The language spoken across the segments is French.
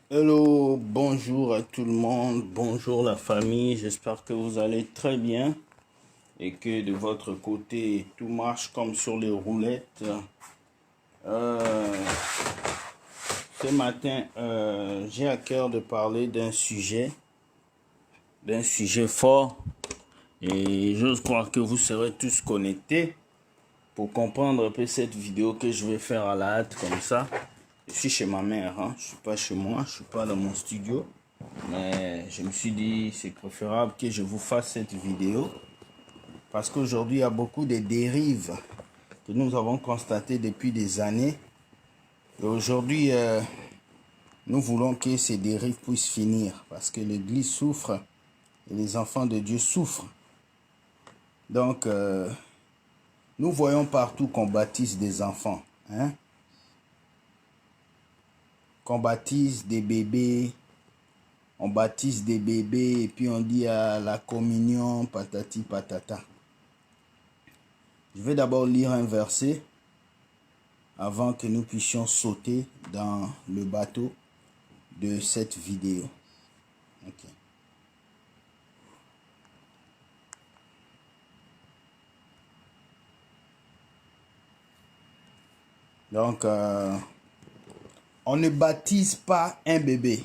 Hello, bonjour à tout le monde, bonjour la famille, j'espère que vous allez très bien et que de votre côté tout marche comme sur les roulettes. Euh, Ce matin, j'ai à cœur de parler d'un sujet fort et j'ose croire que vous serez tous connectés pour comprendre un peu cette vidéo que je vais faire à la hâte comme ça. Je suis chez ma mère, hein. Je suis pas chez moi, je suis pas dans mon studio. Mais je me suis dit, c'est préférable que je vous fasse cette vidéo. Parce qu'aujourd'hui, il y a beaucoup de dérives que nous avons constatées depuis des années. Et aujourd'hui, nous voulons que ces dérives puissent finir. Parce que l'Église souffre et les enfants de Dieu souffrent. Donc, nous voyons partout qu'on baptise des enfants. Hein? Qu'on baptise des bébés. On baptise des bébés et puis on dit à la communion, patati patata. Je vais d'abord lire un verset avant que nous puissions sauter dans le bateau de cette vidéo. Okay. Donc, on ne baptise pas un bébé.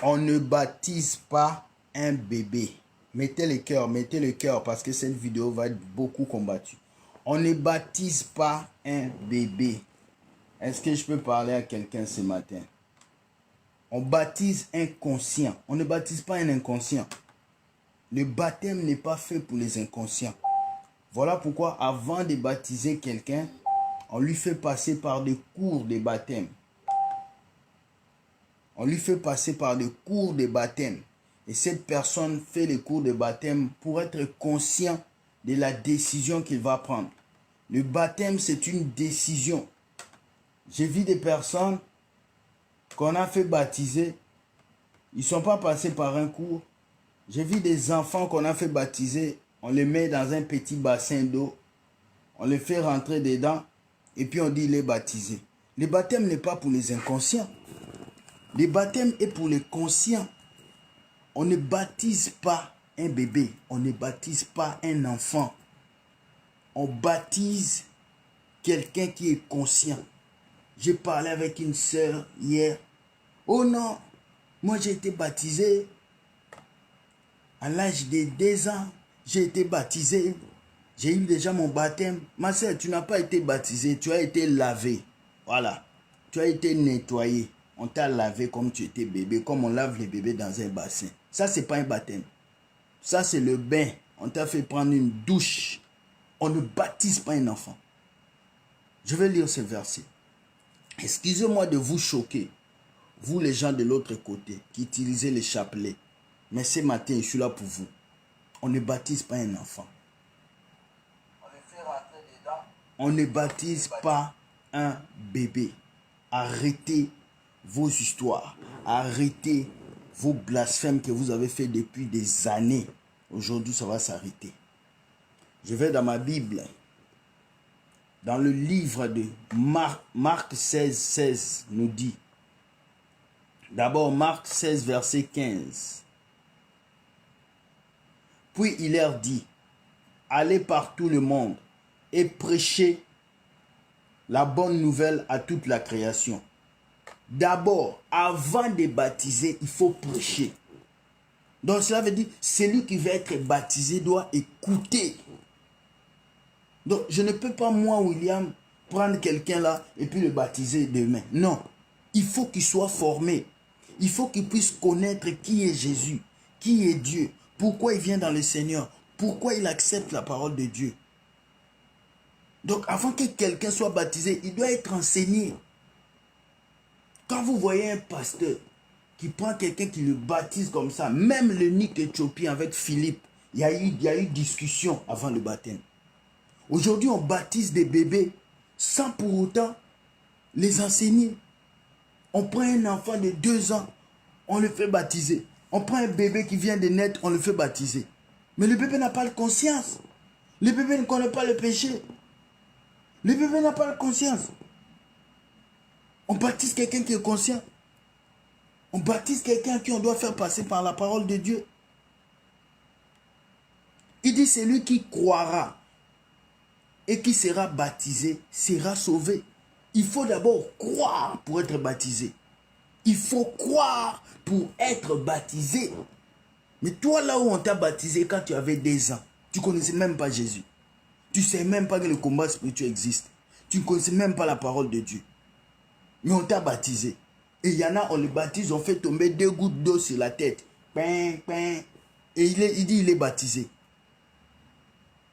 On ne baptise pas un bébé. Mettez le cœur parce que cette vidéo va être beaucoup combattue. On ne baptise pas un bébé. Est-ce que je peux parler à quelqu'un ce matin? On baptise un conscient. On ne baptise pas un inconscient. Le baptême n'est pas fait pour les inconscients. Voilà pourquoi avant de baptiser quelqu'un, on lui fait passer par des cours de baptême. On lui fait passer par des cours de baptême. Et cette personne fait les cours de baptême pour être conscient de la décision qu'il va prendre. Le baptême, c'est une décision. J'ai vu des personnes qu'on a fait baptiser. Ils ne sont pas passés par un cours. J'ai vu des enfants qu'on a fait baptiser. On les met dans un petit bassin d'eau. On les fait rentrer dedans. Et puis on dit il est baptisé. Le baptême n'est pas pour les inconscients. Le baptême est pour les conscients. On ne baptise pas un bébé. On ne baptise pas un enfant. On baptise quelqu'un qui est conscient. J'ai parlé avec une sœur hier. Oh non, moi j'ai été baptisé à l'âge de 2 ans. J'ai été baptisé. J'ai eu déjà mon baptême. Ma sœur, tu n'as pas été baptisé, tu as été lavé. Voilà. Tu as été nettoyé. On t'a lavé comme tu étais bébé, comme on lave les bébés dans un bassin. Ça, c'est pas un baptême. Ça, c'est le bain. On t'a fait prendre une douche. On ne baptise pas un enfant. Je vais lire ce verset. Excusez-moi de vous choquer, vous les gens de l'autre côté qui utilisez les chapelets. Mais ce matin, je suis là pour vous. On ne baptise pas un enfant. On ne baptise pas un bébé. Arrêtez vos histoires. Arrêtez vos blasphèmes que vous avez fait depuis des années. Aujourd'hui, ça va s'arrêter. Je vais dans ma Bible. Dans le livre de Marc 16, 16 nous dit. D'abord, Marc 16, verset 15. Puis il leur dit, allez par tout le monde et prêchez la bonne nouvelle à toute la création. D'abord, avant de baptiser, il faut prêcher. Donc cela veut dire, celui qui veut être baptisé doit écouter. Donc je ne peux pas, moi, William, prendre quelqu'un là et puis le baptiser demain. Non, il faut qu'il soit formé. Il faut qu'il puisse connaître qui est Jésus, qui est Dieu, pourquoi il vient dans le Seigneur, pourquoi il accepte la parole de Dieu. Donc avant que quelqu'un soit baptisé, il doit être enseigné. Quand vous voyez un pasteur qui prend quelqu'un qui le baptise comme ça, même l'eunuque éthiopien avec Philippe, il y a eu discussion avant le baptême. Aujourd'hui, on baptise des bébés sans pour autant les enseigner. On prend un enfant de 2 ans, on le fait baptiser. On prend un bébé qui vient de naître, on le fait baptiser. Mais le bébé n'a pas de conscience. Le bébé ne connaît pas le péché. Le bébé n'a pas de conscience. On baptise quelqu'un qui est conscient. On baptise quelqu'un qui on doit faire passer par la parole de Dieu. Il dit, celui qui croira et qui sera baptisé sera sauvé. Il faut d'abord croire pour être baptisé. Il faut croire pour être baptisé. Mais toi, là où on t'a baptisé quand tu avais 10 ans, tu ne connaissais même pas Jésus. Tu ne sais même pas que le combat spirituel existe. Tu ne connaissais même pas la parole de Dieu. Mais on t'a baptisé. Et il y en a, on les baptise, on fait tomber 2 gouttes d'eau sur la tête. Pin, pin. Et il dit, il est baptisé.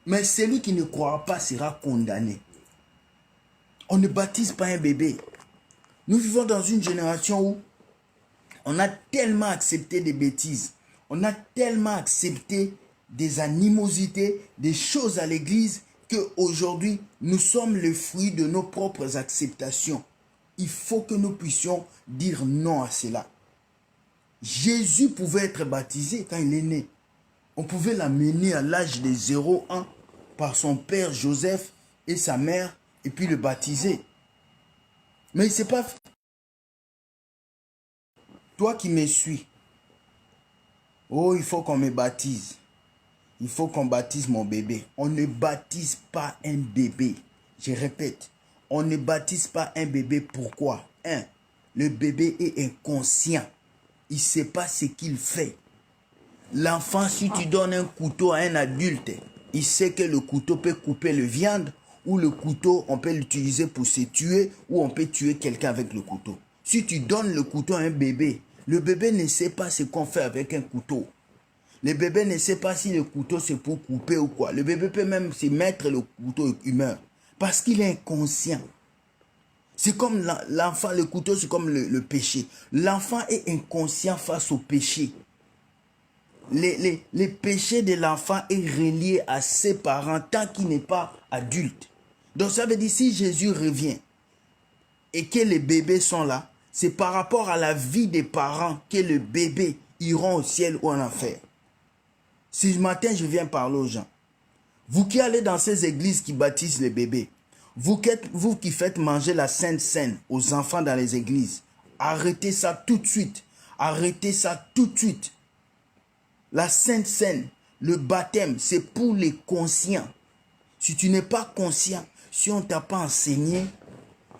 Mais celui qui ne croira pas sera condamné. On ne baptise pas un bébé. Nous vivons dans une génération où on a tellement accepté des bêtises. On a tellement accepté des animosités, des choses à l'église, qu'aujourd'hui, nous sommes le fruit de nos propres acceptations. Il faut que nous puissions dire non à cela. Jésus pouvait être baptisé quand il est né. On pouvait l'amener à l'âge de 0,1 par son père Joseph et sa mère, et puis le baptiser. Mais il ne s'est pas fait. Toi qui me suis, oh, il faut qu'on me baptise. Il faut qu'on baptise mon bébé. On ne baptise pas un bébé. Je répète, on ne baptise pas un bébé. Pourquoi? Le bébé est inconscient. Il ne sait pas ce qu'il fait. L'enfant, si tu donnes un couteau à un adulte, il sait que le couteau peut couper la viande, ou le couteau, on peut l'utiliser pour se tuer, ou on peut tuer quelqu'un avec le couteau. Si tu donnes le couteau à un bébé, le bébé ne sait pas ce qu'on fait avec un couteau. Le bébé ne sait pas si le couteau c'est pour couper ou quoi. Le bébé peut même se mettre le couteau et il meurt. Parce qu'il est inconscient. C'est comme l'enfant, le couteau c'est comme le péché. L'enfant est inconscient face au péché. Les péchés de l'enfant est relié à ses parents tant qu'il n'est pas adulte. Donc ça veut dire si Jésus revient et que les bébés sont là, c'est par rapport à la vie des parents que les bébés iront au ciel ou en enfer. Si ce matin je viens parler aux gens, vous qui allez dans ces églises qui baptisent les bébés, vous qui faites manger la Sainte Seine aux enfants dans les églises, arrêtez ça tout de suite. Arrêtez ça tout de suite. La Sainte Seine, le baptême, c'est pour les conscients. Si tu n'es pas conscient, si on ne t'a pas enseigné,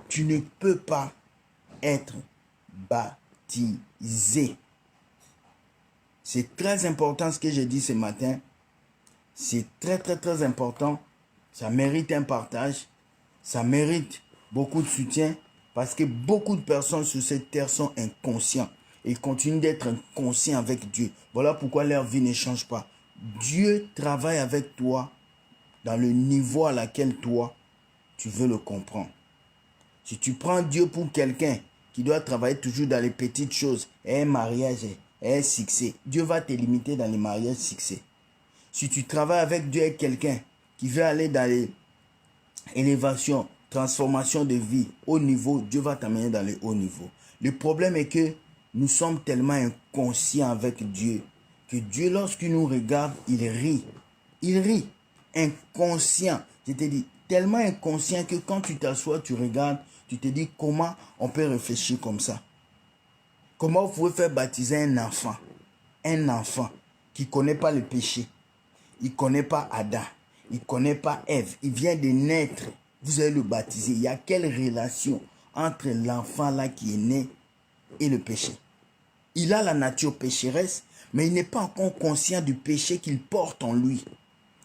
tu ne peux pas être baptisé. C'est très important ce que j'ai dit ce matin. C'est très, très, très important. Ça mérite un partage. Ça mérite beaucoup de soutien parce que beaucoup de personnes sur cette terre sont inconscients. Et ils continuent d'être inconscients avec Dieu. Voilà pourquoi leur vie ne change pas. Dieu travaille avec toi dans le niveau à laquelle toi, tu veux le comprendre. Si tu prends Dieu pour quelqu'un qui doit travailler toujours dans les petites choses, un mariage, un succès, Dieu va te limiter dans les mariages succès. Si tu travailles avec Dieu et quelqu'un qui veut aller dans les élévations, transformation de vie, haut niveau, Dieu va t'amener dans les hauts niveaux. Le problème est que nous sommes tellement inconscients avec Dieu que Dieu, lorsqu'il nous regarde, il rit. Il rit. Inconscient. Je te dis, tellement inconscient que quand tu t'assois, tu regardes, tu te dis comment on peut réfléchir comme ça. Comment vous pouvez faire baptiser un enfant qui ne connaît pas le péché. Il ne connaît pas Adam. Il ne connaît pas Ève. Il vient de naître. Vous allez le baptiser. Il y a quelle relation entre l'enfant là qui est né et le péché? Il a la nature pécheresse, mais il n'est pas encore conscient du péché qu'il porte en lui.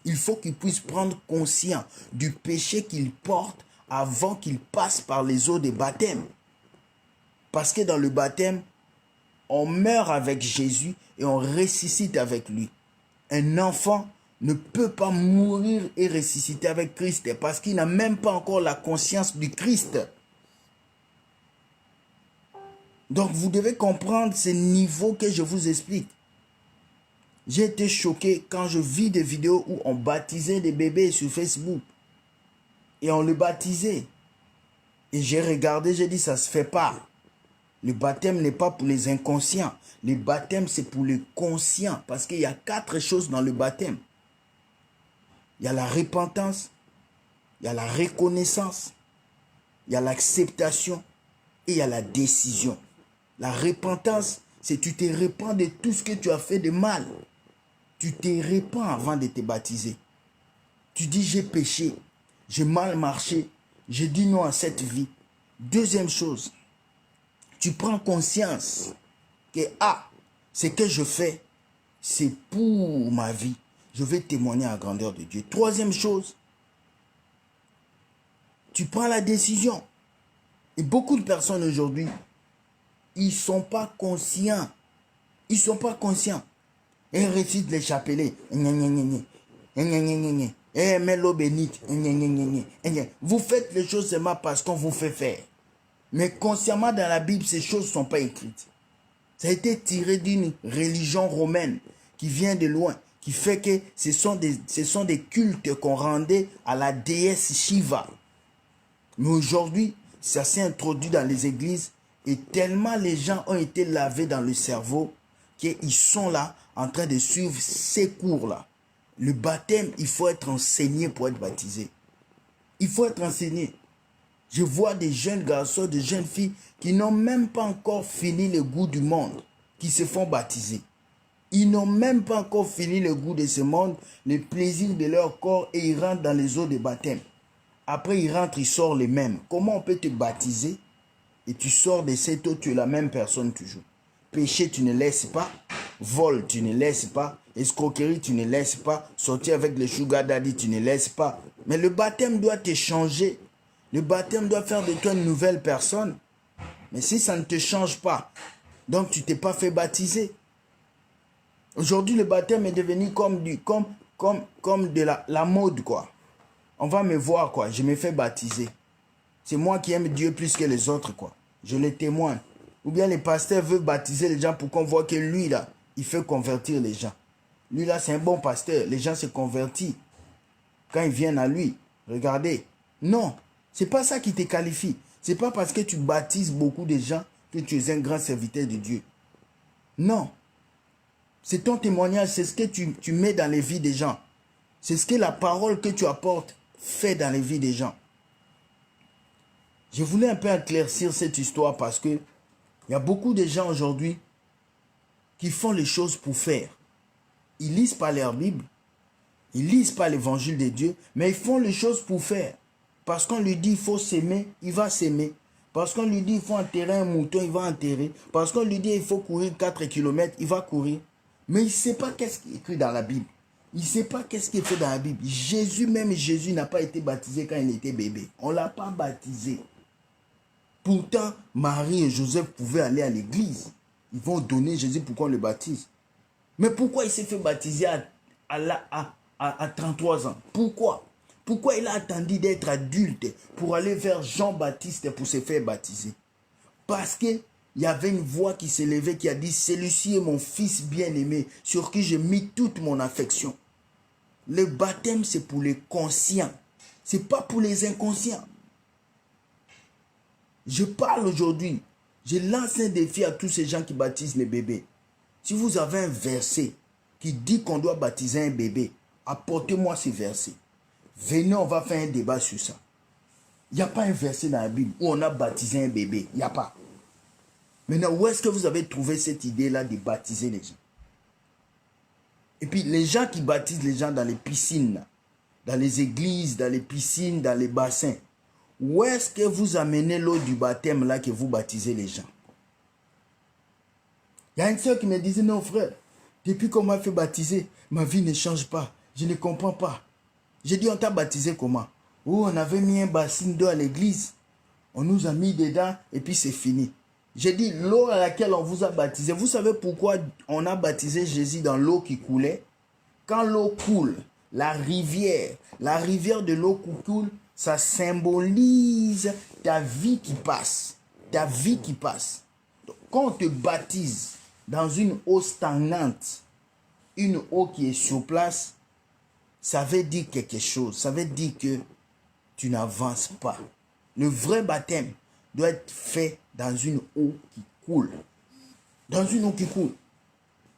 Il faut qu'il puisse prendre conscience du péché qu'il porte avant qu'il passe par les eaux des baptêmes. Parce que dans le baptême, on meurt avec Jésus et on ressuscite avec lui. Un enfant ne peut pas mourir et ressusciter avec Christ parce qu'il n'a même pas encore la conscience du Christ. Donc vous devez comprendre ces niveaux que je vous explique. J'ai été choqué quand je vis des vidéos où on baptisait des bébés sur Facebook. Et on le baptisait. Et j'ai regardé, j'ai dit ça ne se fait pas. Le baptême n'est pas pour les inconscients. Le baptême c'est pour les conscients. Parce qu'il y a 4 choses dans le baptême. Il y a la repentance, il y a la reconnaissance, il y a l'acceptation et il y a la décision. La repentance, c'est tu te répands de tout ce que tu as fait de mal. Tu te répands avant de te baptiser. Tu dis j'ai péché, j'ai mal marché, j'ai dit non à cette vie. Deuxième chose, tu prends conscience que ce que je fais, c'est pour ma vie. Je vais témoigner à la grandeur de Dieu. Troisième chose, tu prends la décision. Et beaucoup de personnes aujourd'hui, ils ne sont pas conscients. Ils ne sont pas conscients. Ils récitent les chapelets. Eh, mais l'eau bénite. Vous faites les choses seulement parce qu'on vous fait faire. Mais consciemment dans la Bible, ces choses ne sont pas écrites. Ça a été tiré d'une religion romaine qui vient de loin, qui fait que ce sont des cultes qu'on rendait à la déesse Shiva. Mais aujourd'hui, ça s'est introduit dans les églises et tellement les gens ont été lavés dans le cerveau qu'ils sont là en train de suivre ces cours-là. Le baptême, il faut être enseigné pour être baptisé. Il faut être enseigné. Je vois des jeunes garçons, des jeunes filles qui n'ont même pas encore fini le goût du monde, qui se font baptiser. Ils n'ont même pas encore fini le goût de ce monde, le plaisir de leur corps et ils rentrent dans les eaux de baptême. Après, ils rentrent, ils sortent les mêmes. Comment on peut te baptiser et tu sors de cette eau, tu es la même personne toujours? Péché, tu ne laisses pas. Vol, tu ne laisses pas. Escroquerie, tu ne laisses pas. Sortir avec le sugar daddy, tu ne laisses pas. Mais le baptême doit te changer. Le baptême doit faire de toi une nouvelle personne. Mais si ça ne te change pas, donc tu ne t'es pas fait baptiser. Aujourd'hui, le baptême est devenu comme de la mode, quoi. On va me voir, quoi. Je me fais baptiser. C'est moi qui aime Dieu plus que les autres, quoi. Je le témoigne. Ou bien les pasteurs veulent baptiser les gens pour qu'on voit que lui, là, il fait convertir les gens. Lui, là, c'est un bon pasteur. Les gens se convertissent quand ils viennent à lui. Regardez. Non, c'est pas ça qui te qualifie. C'est pas parce que tu baptises beaucoup de gens que tu es un grand serviteur de Dieu. Non. C'est ton témoignage, c'est ce que tu mets dans les vies des gens. C'est ce que la parole que tu apportes fait dans les vies des gens. Je voulais un peu éclaircir cette histoire parce que il y a beaucoup de gens aujourd'hui qui font les choses pour faire. Ils lisent pas leur Bible, ils lisent pas l'évangile de Dieu, mais ils font les choses pour faire. Parce qu'on lui dit il faut s'aimer, il va s'aimer. Parce qu'on lui dit il faut enterrer un mouton, il va enterrer. Parce qu'on lui dit il faut courir 4 km, il va courir. Mais il ne sait pas qu'est-ce qui est écrit dans la Bible. Il ne sait pas qu'est-ce qui est fait dans la Bible. Jésus n'a pas été baptisé quand il était bébé. On ne l'a pas baptisé. Pourtant, Marie et Joseph pouvaient aller à l'église. Ils vont donner Jésus pour qu'on le baptise. Mais pourquoi il s'est fait baptiser à 33 ans? Pourquoi? Pourquoi il a attendu d'être adulte pour aller vers Jean-Baptiste pour se faire baptiser? Parce qu'il y avait une voix qui s'élevait qui a dit « Celui-ci est mon fils bien-aimé, sur qui j'ai mis toute mon affection. » Le baptême, c'est pour les conscients. Ce n'est pas pour les inconscients. Je parle aujourd'hui. Je lance un défi à tous ces gens qui baptisent les bébés. Si vous avez un verset qui dit qu'on doit baptiser un bébé, apportez-moi ce verset. Venez, on va faire un débat sur ça. Il n'y a pas un verset dans la Bible où on a baptisé un bébé. Il n'y a pas. Maintenant, où est-ce que vous avez trouvé cette idée-là de baptiser les gens? Et puis, les gens qui baptisent les gens dans les piscines, dans les églises, dans les piscines, dans les bassins, où est-ce que vous amenez l'eau du baptême là que vous baptisez les gens? Il y a une soeur qui me disait, non frère, depuis qu'on m'a fait baptiser, ma vie ne change pas. Je ne comprends pas. J'ai dit, on t'a baptisé comment? Oh, on avait mis un bassin d'eau à l'église. On nous a mis dedans et puis c'est fini. J'ai dit, l'eau à laquelle on vous a baptisé, vous savez pourquoi on a baptisé Jésus dans l'eau qui coulait? Quand l'eau coule, la rivière de l'eau qui coule, ça symbolise ta vie qui passe. Ta vie qui passe. Donc, quand on te baptise dans une eau stagnante, une eau qui est sur place, ça veut dire quelque chose. Ça veut dire que tu n'avances pas. Le vrai baptême doit être fait dans une eau qui coule. Dans une eau qui coule.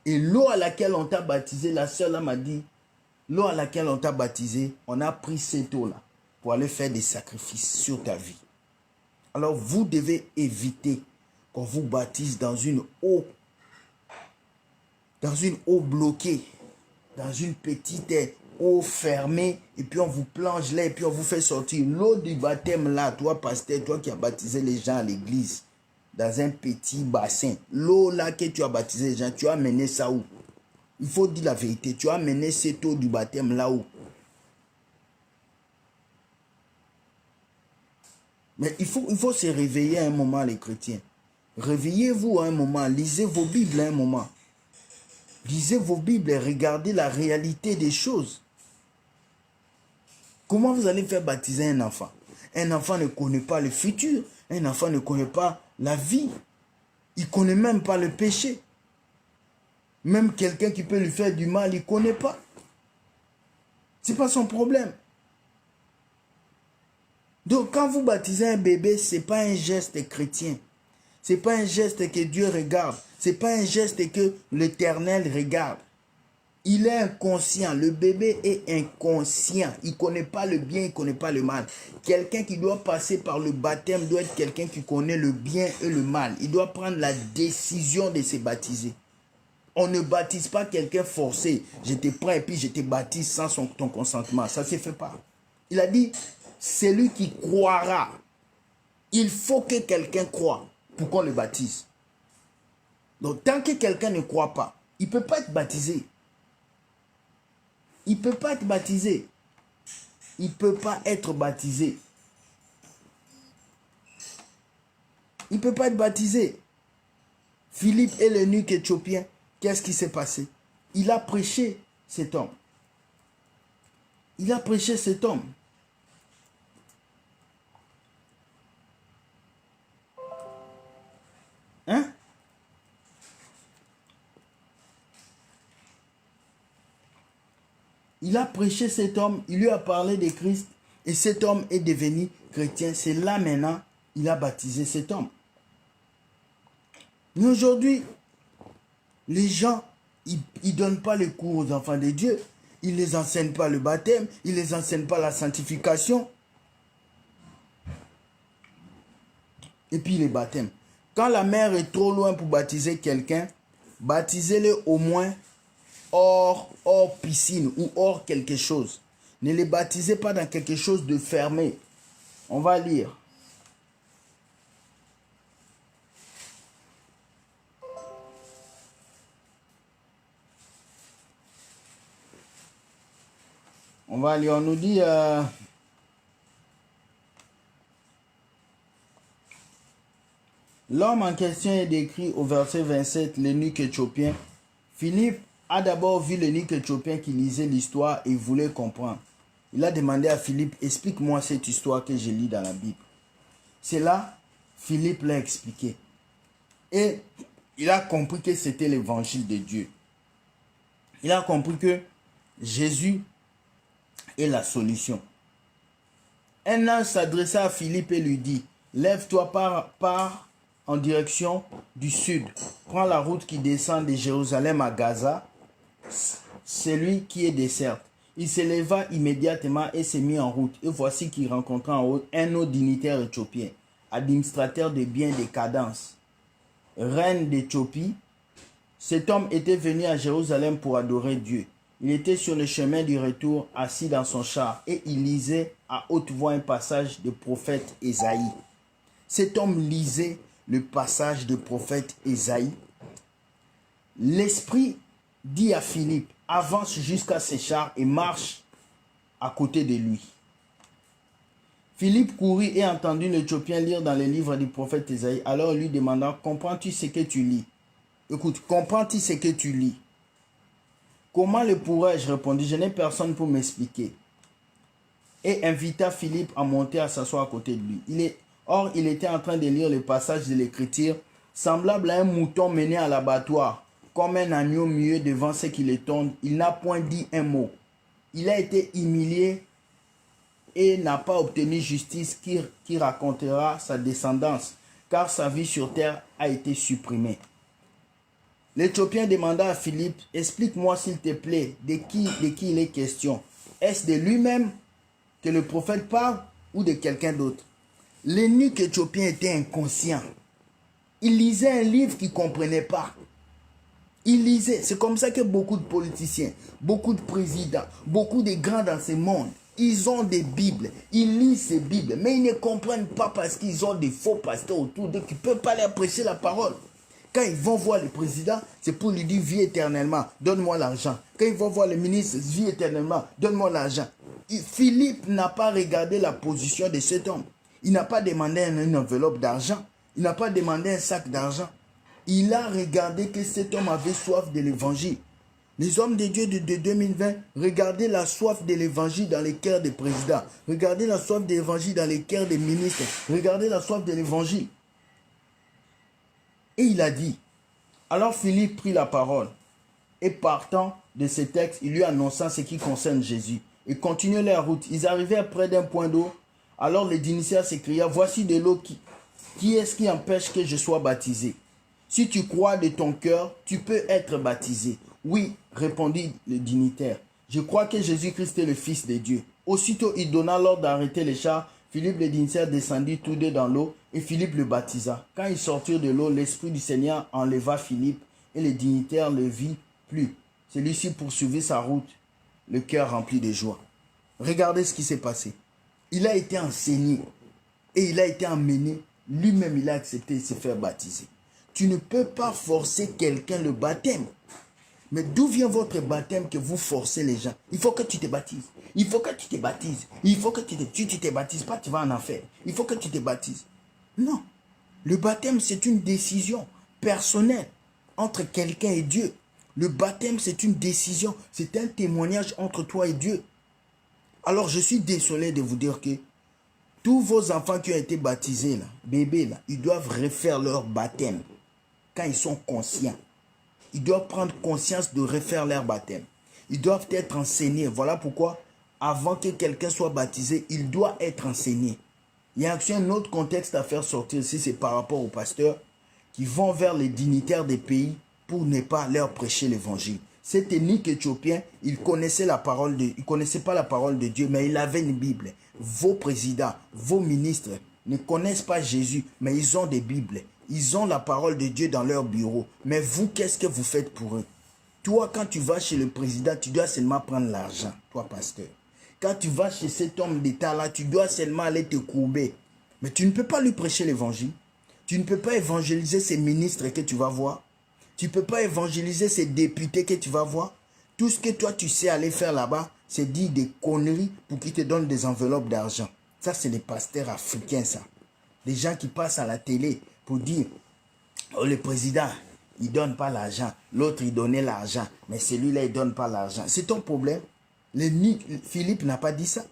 Et l'eau à laquelle on t'a baptisé, la sœur là m'a dit, l'eau à laquelle on t'a baptisé, on a pris cette eau-là pour aller faire des sacrifices sur ta vie. Alors vous devez éviter qu'on vous baptise dans une eau dans une eau bloquée, dans une petite eau fermée, et puis on vous plonge là, et puis on vous fait sortir. L'eau du baptême là, toi pasteur, toi qui as baptisé les gens à l'église, dans un petit bassin, l'eau là que tu as baptisé les gens, tu as amené ça où? Il faut dire la vérité, tu as amené cette eau du baptême là où? Mais il faut se réveiller à un moment, les chrétiens. Réveillez-vous à un moment, lisez vos Bibles à un moment. Lisez vos Bibles et regardez la réalité des choses. Comment vous allez faire baptiser un enfant? Un enfant ne connaît pas le futur. Un enfant ne connaît pas la vie. Il ne connaît même pas le péché. Même quelqu'un qui peut lui faire du mal, il ne connaît pas. Ce n'est pas son problème. Donc quand vous baptisez un bébé, ce n'est pas un geste chrétien. Ce n'est pas un geste que Dieu regarde. Ce n'est pas un geste que l'Éternel regarde. Il est inconscient. Le bébé est inconscient. Il ne connaît pas le bien, il ne connaît pas le mal. Quelqu'un qui doit passer par le baptême doit être quelqu'un qui connaît le bien et le mal. Il doit prendre la décision de se baptiser. On ne baptise pas quelqu'un forcé. Je te prends et puis je te baptise sans ton consentement. Ça ne se fait pas. Il a dit, c'est lui qui croira. Il faut que quelqu'un croie pour qu'on le baptise. Donc tant que quelqu'un ne croit pas, il ne peut pas être baptisé. Il ne peut pas être baptisé. Il ne peut pas être baptisé. Il ne peut pas être baptisé. Philippe est l'eunuque éthiopien. Qu'est-ce qui s'est passé? Il a prêché cet homme. Il a prêché cet homme. Hein? Il a prêché cet homme, il lui a parlé de Christ et cet homme est devenu chrétien. C'est là maintenant, il a baptisé cet homme. Mais aujourd'hui, les gens, ils ne donnent pas les cours aux enfants de Dieu. Ils ne les enseignent pas le baptême, ils ne les enseignent pas la sanctification. Et puis les baptêmes. Quand la mer est trop loin pour baptiser quelqu'un, baptisez-le au moins hors piscine ou hors quelque chose. Ne les baptisez pas dans quelque chose de fermé. On va lire. On va lire, on nous dit... L'homme en question est décrit au verset 27, l'eunuque éthiopien. Philippe a d'abord vu l'eunuque éthiopien qui lisait l'histoire et voulait comprendre. Il a demandé à Philippe, explique-moi cette histoire que je lis dans la Bible. C'est là, Philippe l'a expliqué. Et il a compris que c'était l'évangile de Dieu. Il a compris que Jésus est la solution. Un ange s'adressa à Philippe et lui dit, lève-toi, pars en direction du sud. Prends la route qui descend de Jérusalem à Gaza, celui qui est déserte. Il se leva immédiatement et s'est mis en route. Et voici qu'il rencontra en route un autre dignitaire éthiopien, administrateur de biens de Cadence, reine d'Éthiopie. Cet homme était venu à Jérusalem pour adorer Dieu. Il était sur le chemin du retour, assis dans son char, et il lisait à haute voix un passage du prophète Ésaïe. Cet homme lisait le passage du prophète Ésaïe. L'Esprit dit à Philippe, avance jusqu'à ses chars et marche à côté de lui. Philippe courut et entendit l'Éthiopien lire dans les livres du prophète Ésaïe. Alors il lui demanda, comprends-tu ce que tu lis? Écoute, comprends-tu ce que tu lis? Comment le pourrais-je? Répondit, je n'ai personne pour m'expliquer. Et invita Philippe à monter à s'asseoir à côté de lui. Or, il était en train de lire le passage de l'Écriture, semblable à un mouton mené à l'abattoir, comme un agneau muet devant ceux qui le tondent. Il n'a point dit un mot. Il a été humilié et n'a pas obtenu justice qui racontera sa descendance, car sa vie sur terre a été supprimée. L'Éthiopien demanda à Philippe, explique-moi s'il te plaît, de qui il est question. Est-ce de lui-même que le prophète parle ou de quelqu'un d'autre? L'eunuque éthiopien était inconscient. Il lisait un livre qu'il ne comprenait pas. Ils lisaient. C'est comme ça que beaucoup de politiciens, beaucoup de présidents, beaucoup de grands dans ce monde, ils ont des Bibles. Ils lisent ces Bibles. Mais ils ne comprennent pas parce qu'ils ont des faux pasteurs autour d'eux qui ne peuvent pas leur prêcher la parole. Quand ils vont voir le président, c'est pour lui dire vis éternellement, donne-moi l'argent. Quand ils vont voir le ministre, vis éternellement, donne-moi l'argent. Philippe n'a pas regardé la position de cet homme. Il n'a pas demandé une enveloppe d'argent. Il n'a pas demandé un sac d'argent. Il a regardé que cet homme avait soif de l'évangile. Les hommes de Dieu de 2020, regardez la soif de l'évangile dans les cœurs des présidents. Regardez la soif de l'évangile dans les cœurs des ministres. Regardez la soif de l'évangile. Et il a dit, alors Philippe prit la parole. Et partant de ce texte, il lui annonça ce qui concerne Jésus. Et continuaient leur route. Ils arrivèrent près d'un point d'eau. Alors le dignitaire s'écria, voici de l'eau qui est-ce qui empêche que je sois baptisé? Si tu crois de ton cœur, tu peux être baptisé. Oui, répondit le dignitaire. Je crois que Jésus-Christ est le Fils de Dieu. Aussitôt, il donna l'ordre d'arrêter les chars. Philippe le dignitaire descendit tous deux dans l'eau et Philippe le baptisa. Quand ils sortirent de l'eau, l'Esprit du Seigneur enleva Philippe et le dignitaire ne le vit plus. Celui-ci poursuivit sa route, le cœur rempli de joie. Regardez ce qui s'est passé. Il a été enseigné et il a été emmené. Lui-même, il a accepté de se faire baptiser. Tu ne peux pas forcer quelqu'un le baptême. Mais d'où vient votre baptême que vous forcez les gens? Il faut que tu te baptises. Il faut que tu te baptises. Il faut que tu te baptises pas, tu vas en enfer. Il faut que tu te baptises. Non. Le baptême, c'est une décision personnelle entre quelqu'un et Dieu. Le baptême, c'est une décision. C'est un témoignage entre toi et Dieu. Alors, je suis désolé de vous dire que tous vos enfants qui ont été baptisés, là, bébés, là, ils doivent refaire leur baptême quand ils sont conscients. Ils doivent prendre conscience de refaire leur baptême. Ils doivent être enseignés. Voilà pourquoi, avant que quelqu'un soit baptisé, il doit être enseigné. Il y a aussi un autre contexte à faire sortir ici, c'est par rapport aux pasteurs qui vont vers les dignitaires des pays pour ne pas leur prêcher l'évangile. Cet ethnique éthiopien, il connaissait il connaissait pas la parole de Dieu, mais il avait une Bible. Vos présidents, vos ministres ne connaissent pas Jésus, mais ils ont des Bibles. Ils ont la parole de Dieu dans leur bureau. Mais vous, qu'est-ce que vous faites pour eux? Toi, quand tu vas chez le président, tu dois seulement prendre l'argent, toi, pasteur. Quand tu vas chez cet homme d'État-là, tu dois seulement aller te courber. Mais tu ne peux pas lui prêcher l'évangile. Tu ne peux pas évangéliser ces ministres que tu vas voir. Tu ne peux pas évangéliser ces députés que tu vas voir. Tout ce que toi, tu sais aller faire là-bas, c'est dire des conneries pour qu'ils te donnent des enveloppes d'argent. Ça, c'est les pasteurs africains, ça. Des gens qui passent à la télé pour dire, oh, le président, il ne donne pas l'argent. L'autre, il donnait l'argent. Mais celui-là, il ne donne pas l'argent. C'est ton problème. Philippe n'a pas dit ça.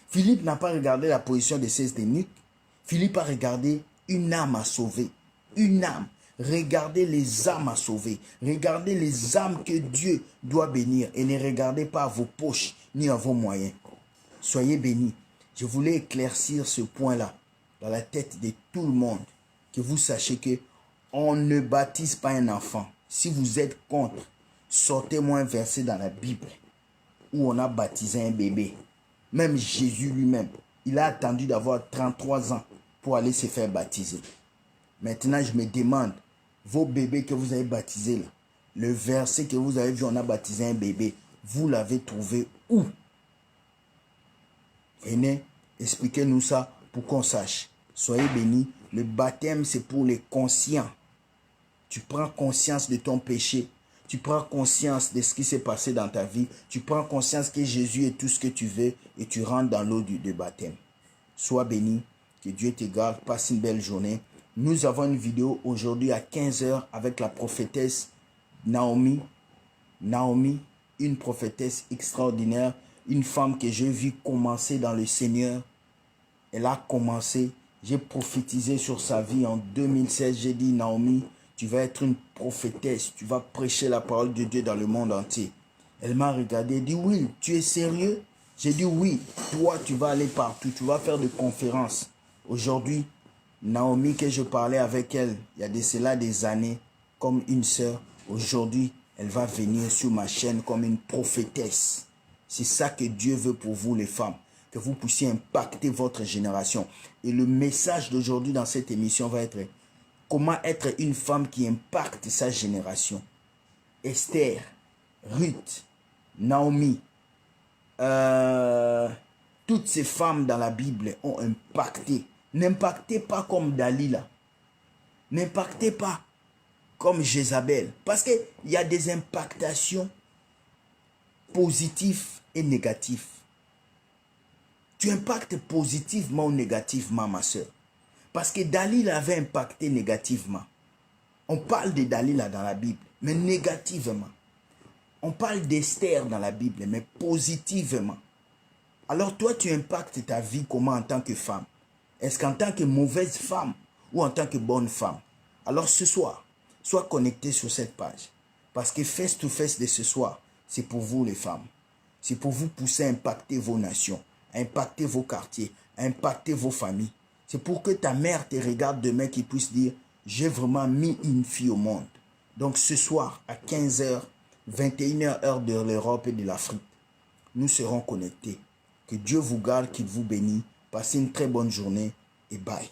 Philippe n'a pas regardé la position de ces eunuques. Philippe a regardé une âme à sauver. Une âme. Regardez les âmes à sauver. Regardez les âmes que Dieu doit bénir. Et ne regardez pas à vos poches ni à vos moyens. Soyez bénis. Je voulais éclaircir ce point-là dans la tête de tout le monde. Que vous sachiez que on ne baptise pas un enfant. Si vous êtes contre, sortez-moi un verset dans la Bible où on a baptisé un bébé. Même Jésus lui-même, il a attendu d'avoir 33 ans pour aller se faire baptiser. Maintenant, je me demande, vos bébés que vous avez baptisés là, le verset que vous avez vu, on a baptisé un bébé, vous l'avez trouvé où? Venez, expliquez-nous ça pour qu'on sache. Soyez bénis. Le baptême, c'est pour les conscients. Tu prends conscience de ton péché. Tu prends conscience de ce qui s'est passé dans ta vie. Tu prends conscience que Jésus est tout ce que tu veux et tu rentres dans l'eau de baptême. Sois béni. Que Dieu te garde. Passe une belle journée. Nous avons une vidéo aujourd'hui à 15 h avec la prophétesse Naomi. Naomi, une prophétesse extraordinaire. Une femme que j'ai vue commencer dans le Seigneur. Elle a commencé. J'ai prophétisé sur sa vie en 2016. J'ai dit, Naomi, tu vas être une prophétesse. Tu vas prêcher la parole de Dieu dans le monde entier. Elle m'a regardé et dit, oui, tu es sérieux? J'ai dit, oui, toi, tu vas aller partout. Tu vas faire des conférences. Aujourd'hui, Naomi, que je parlais avec elle, il y a de cela des années, comme une sœur. Aujourd'hui, elle va venir sur ma chaîne comme une prophétesse. C'est ça que Dieu veut pour vous, les femmes. Que vous puissiez impacter votre génération. Et le message d'aujourd'hui dans cette émission va être comment être une femme qui impacte sa génération. Esther, Ruth, Naomi, toutes ces femmes dans la Bible ont impacté. N'impactez pas comme Dalila. N'impactez pas comme Jézabel. Parce qu'il y a des impactations positives et négatives. Tu impactes positivement ou négativement, ma soeur. Parce que Dalila avait impacté négativement. On parle de Dalila dans la Bible, mais négativement. On parle d'Esther dans la Bible, mais positivement. Alors toi, tu impactes ta vie comment en tant que femme? Est-ce qu'en tant que mauvaise femme ou en tant que bonne femme? Alors ce soir, sois connecté sur cette page. Parce que face to face de ce soir, c'est pour vous les femmes. C'est pour vous pousser à impacter vos nations, à impacter vos quartiers, à impacter vos familles. C'est pour que ta mère te regarde demain qui puisse dire, j'ai vraiment mis une fille au monde. Donc ce soir, à 15h, 21h heure de l'Europe et de l'Afrique, nous serons connectés. Que Dieu vous garde, qu'il vous bénisse. Passez une très bonne journée et bye.